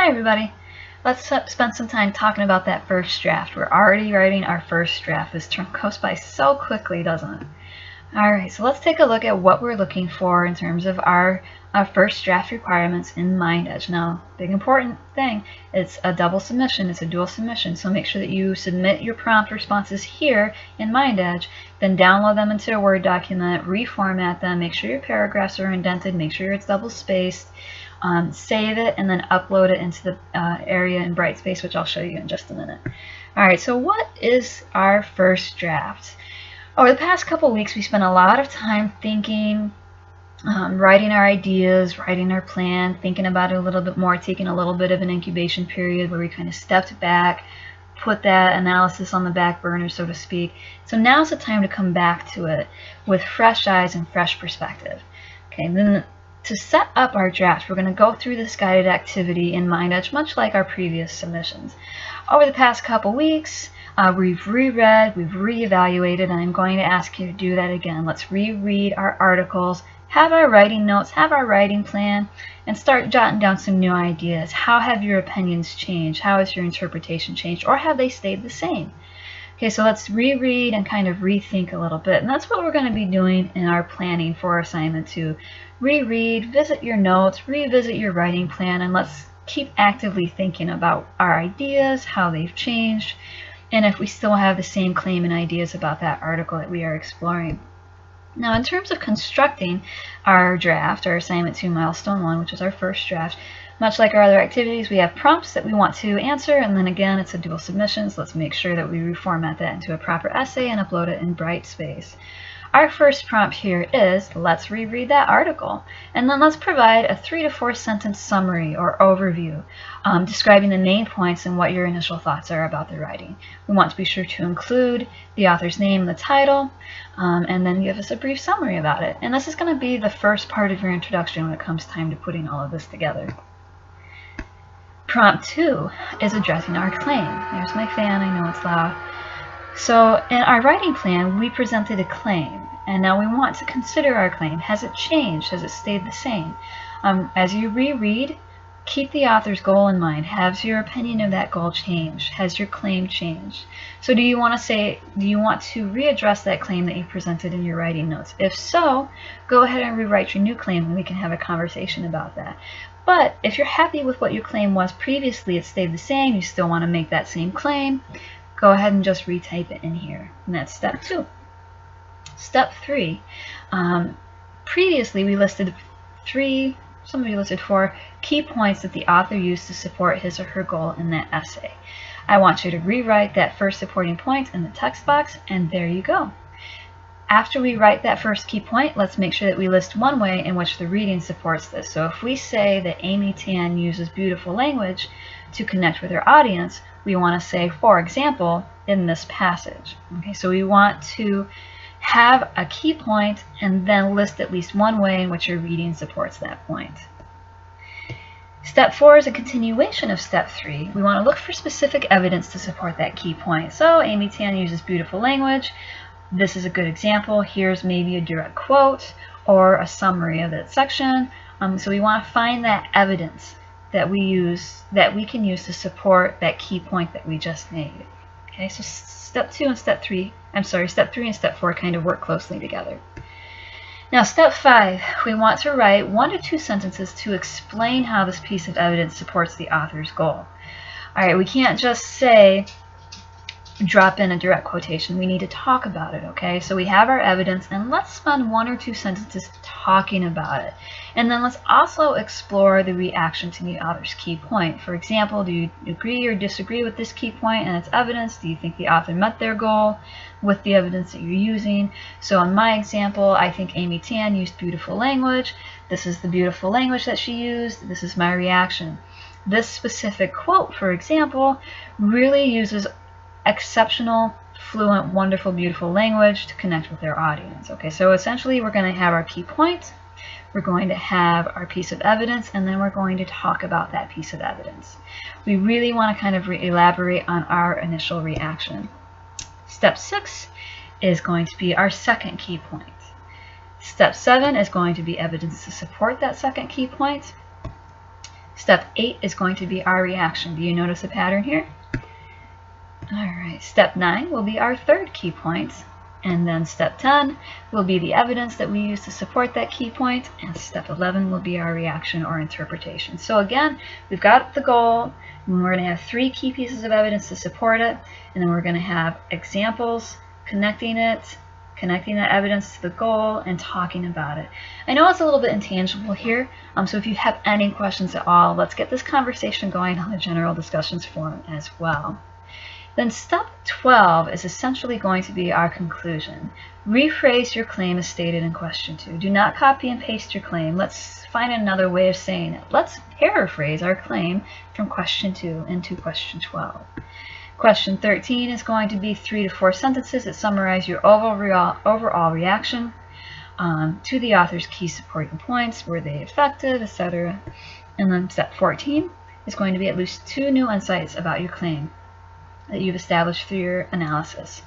Hi everybody. Let's spend some time talking about that first draft. We're already writing our first draft. This term goes by so quickly, doesn't it? Alright, so let's take a look at what we're looking for in terms of our first draft requirements in MindEdge. Now, big important thing, it's a double submission, it's a dual submission, so make sure that you submit your prompt responses here in MindEdge, then download them into a Word document, reformat them, make sure your paragraphs are indented, make sure it's double spaced, save it, and then upload it into the area in Brightspace, which I'll show you in just a minute. Alright, so what is our first draft? Over the past couple weeks, we spent a lot of time thinking, writing our ideas, writing our plan, thinking about it a little bit more, taking a little bit of an incubation period where we kind of stepped back, put that analysis on the back burner, so to speak. So now's the time to come back to it with fresh eyes and fresh perspective. Okay, and then to set up our draft, we're going to go through this guided activity in MindEdge, much like our previous submissions. Over the past couple weeks, we've reread, we've reevaluated, and I'm going to ask you to do that again. Let's reread our articles, have our writing notes, have our writing plan, and start jotting down some new ideas. How have your opinions changed? How has your interpretation changed? Or have they stayed the same? Okay, so let's reread and kind of rethink a little bit. And that's what we're going to be doing in our planning for assignment 2. Reread, visit your notes, revisit your writing plan, and let's keep actively thinking about our ideas, how they've changed, and if we still have the same claim and ideas about that article that we are exploring. Now, in terms of constructing our draft, our assignment 2 milestone 1, which is our first draft, much like our other activities, we have prompts that we want to answer, and then again, it's a dual submission, so let's make sure that we reformat that into a proper essay and upload it in Brightspace. Our first prompt here is, let's reread that article, and then let's provide a 3 to 4 sentence summary or overview describing the main points and what your initial thoughts are about the writing. We want to be sure to include the author's name in the title, and then give us a brief summary about it. And this is going to be the first part of your introduction when it comes time to putting all of this together. Prompt 2 is addressing our claim. There's my fan, I know it's loud. So in our writing plan, we presented a claim, and now we want to consider our claim. Has it changed? Has it stayed the same? As you reread, keep the author's goal in mind. Has your opinion of that goal changed? Has your claim changed? So do you want to readdress that claim that you presented in your writing notes? If so, go ahead and rewrite your new claim and we can have a conversation about that. But if you're happy with what your claim was previously, it stayed the same, you still want to make that same claim, go ahead and just retype it in here. And that's step 2. Step 3. Previously we listed 3, somebody listed 4 key points that the author used to support his or her goal in that essay. I want you to rewrite that first supporting point in the text box, and there you go. After we write that first key point, let's make sure that we list one way in which the reading supports this. So if we say that Amy Tan uses beautiful language to connect with her audience, we want to say, for example, in this passage. Okay, so we want to have a key point and then list at least one way in which your reading supports that point. Step 4 is a continuation of step 3. We want to look for specific evidence to support that key point. So Amy Tan uses beautiful language. This is a good example. Here's maybe a direct quote or a summary of that section. So we want to find that evidence that we can use to support that key point that we just made. Okay, so step 3 and step 4 kind of work closely together. Now step 5, we want to write 1 to 2 sentences to explain how this piece of evidence supports the author's goal. Alright, we can't just say, drop in a direct quotation. We need to talk about it, okay? So we have our evidence, and let's spend 1 or 2 sentences talking about it. And then let's also explore the reaction to the author's key point. For example, do you agree or disagree with this key point and its evidence? Do you think the author met their goal with the evidence that you're using? So in my example, I think Amy Tan used beautiful language. This is the beautiful language that she used. This is my reaction. This specific quote, for example, really uses exceptional, fluent, wonderful, beautiful language to connect with their audience. Okay, so essentially we're going to have our key point, we're going to have our piece of evidence, and then we're going to talk about that piece of evidence. We really want to kind of elaborate on our initial reaction. Step 6 is going to be our second key point. Step 7 is going to be evidence to support that second key point. Step 8 is going to be our reaction. Do you notice a pattern here? Alright, step 9 will be our third key point. And then step 10 will be the evidence that we use to support that key point. And step 11 will be our reaction or interpretation. So again, we've got the goal. And we're going to have 3 key pieces of evidence to support it. And then we're going to have examples, connecting that evidence to the goal, and talking about it. I know it's a little bit intangible here, so if you have any questions at all, let's get this conversation going on the general discussions forum as well. Then step 12 is essentially going to be our conclusion. Rephrase your claim as stated in question 2. Do not copy and paste your claim. Let's find another way of saying it. Let's paraphrase our claim from question 2 into question 12. Question 13 is going to be 3 to 4 sentences that summarize your overall reaction to the author's key supporting points. Were they effective, etc. And then step 14 is going to be at least 2 new insights about your claim that you've established through your analysis.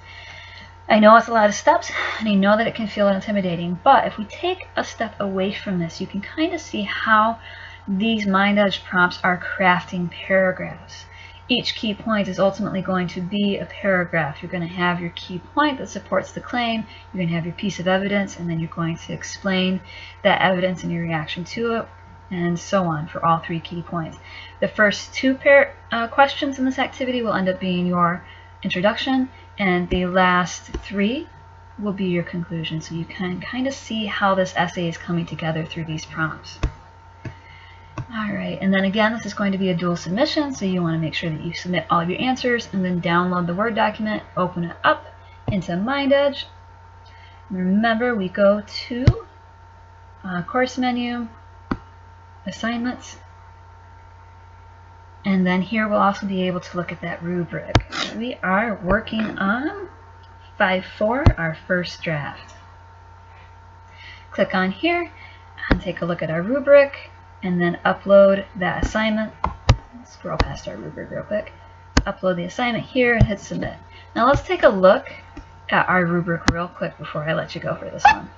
I know it's a lot of steps, and I know that it can feel intimidating, but if we take a step away from this, you can kind of see how these Mind Edge prompts are crafting paragraphs. Each key point is ultimately going to be a paragraph. You're going to have your key point that supports the claim, you're going to have your piece of evidence, and then you're going to explain that evidence and your reaction to it, and so on for all 3 key points. The first 2 questions in this activity will end up being your introduction, and the last 3 will be your conclusion. So you can kind of see how this essay is coming together through these prompts. Alright, and then again, this is going to be a dual submission, so you want to make sure that you submit all of your answers and then download the Word document, open it up into Mind Edge. Remember, we go to course menu, assignments, and then here we'll also be able to look at that rubric. We are working on 5.4, our first draft. Click on here and take a look at our rubric, and then upload that assignment. Scroll past our rubric real quick. Upload the assignment here and hit submit. Now let's take a look at our rubric real quick before I let you go for this one.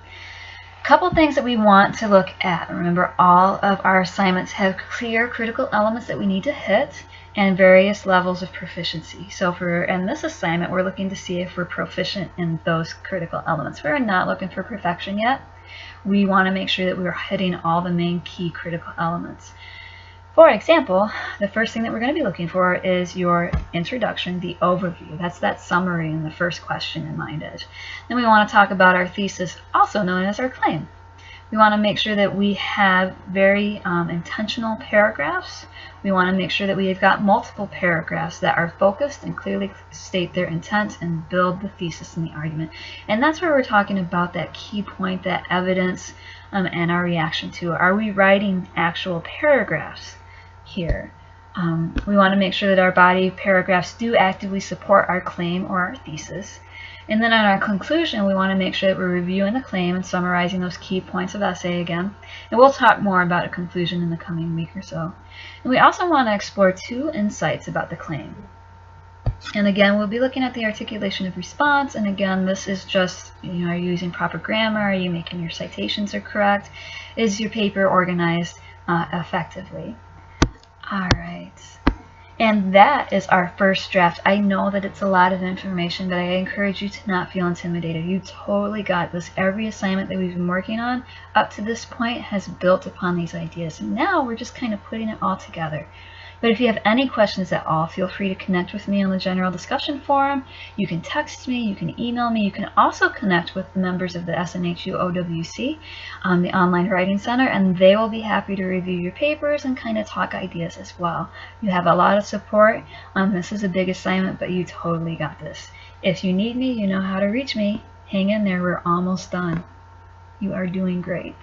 A couple things that we want to look at. Remember, all of our assignments have clear critical elements that we need to hit and various levels of proficiency. So in this assignment, we're looking to see if we're proficient in those critical elements. We're not looking for perfection yet. We want to make sure that we're hitting all the main key critical elements. For example, the first thing that we're going to be looking for is your introduction, the overview. That's that summary in the first question in Mind Edge. Then we want to talk about our thesis, also known as our claim. We want to make sure that we have very intentional paragraphs. We want to make sure that we've got multiple paragraphs that are focused and clearly state their intent and build the thesis and the argument. And that's where we're talking about that key point, that evidence, and our reaction to it. Are we writing actual paragraphs here? We want to make sure that our body paragraphs do actively support our claim or our thesis. And then on our conclusion, we want to make sure that we're reviewing the claim and summarizing those key points of essay again. And we'll talk more about a conclusion in the coming week or so. And we also want to explore 2 insights about the claim. And again, we'll be looking at the articulation of response. And again, this is just, are you using proper grammar? Are you making your citations are correct? Is your paper organized effectively? All right. And that is our first draft. I know that it's a lot of information, but I encourage you to not feel intimidated. You totally got this. Every assignment that we've been working on up to this point has built upon these ideas. And now we're just kind of putting it all together. But if you have any questions at all, feel free to connect with me on the general discussion forum. You can text me, you can email me, you can also connect with the members of the SNHU OWC, the Online Writing Center, and they will be happy to review your papers and kind of talk ideas as well. You have a lot of support. This is a big assignment, but you totally got this. If you need me, you know how to reach me. Hang in there, we're almost done. You are doing great.